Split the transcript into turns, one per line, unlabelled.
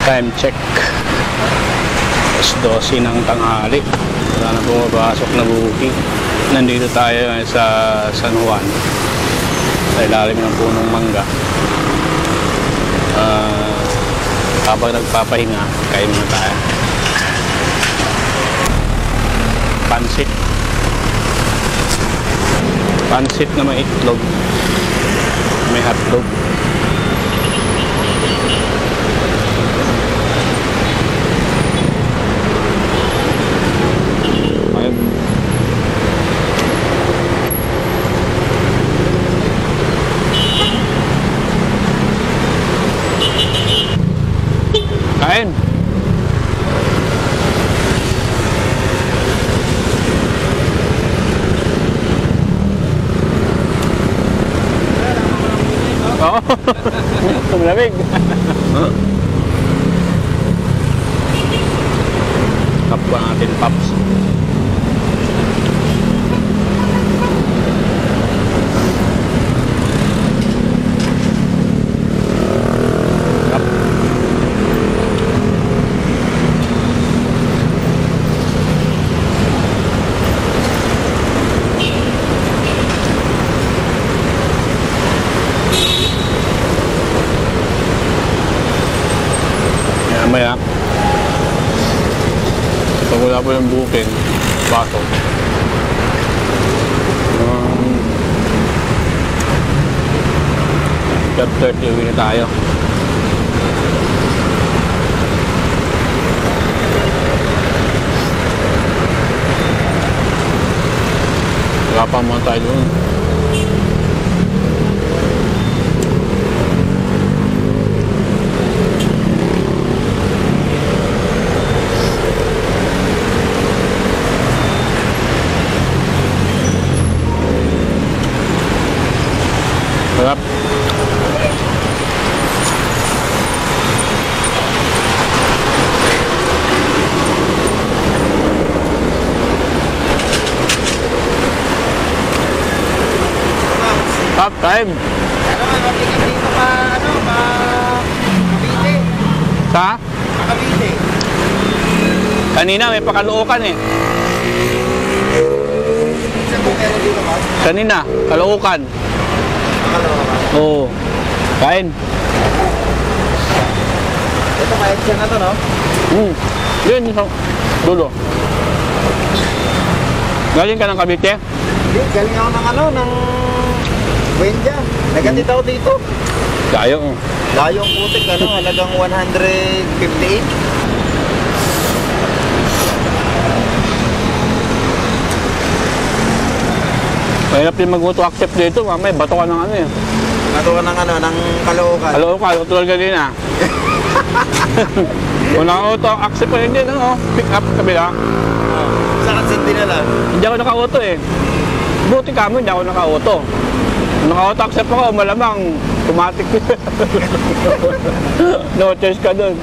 Time check. Alas 12 ng tanghali. Wala na pumapasok na booking. Nandito tayo sa San Juan. Sa ilalim ng punong mangga. Habang nagpapahinga, kain muna tayo. Pansit. Pansit na may itlog. May hotdog. Ayun. Kain. Oo. Malamig. Kapwa natin, Paps. Kap. Maya pag wala po yung booking baso 12:30 uwi na tayo. Wala pa muna tayo doon. Sarap. Top time.
Dito pa, Cavite.
Sa?
Cavite.
Kanina may pakaluukan eh.
Saan po meron dito ba?
Kanina, kaluukan.
Nakalawa ba?
Oo. Kain.
Ito kahit siya na to, no?
Yun, dulo. Galing ka ng Cavite?
Hindi, galing ako ng Buendia. Nagandito ako dito.
Dayo.
Layo ang putik, halagang 158.
Mahirap din mag-auto accept dito, mamay bato ka ng ano eh.
Natuwa ng ng Caloocan.
Caloocan, tulad kanina. Kung naka-auto accept pa hindi, pick up kabila.
Saan sindi na lang?
Hindi ako naka-auto eh. Buti kamo, hindi ako naka-auto. Kung naka-auto accept ako, malamang automatic. No choice ka dun.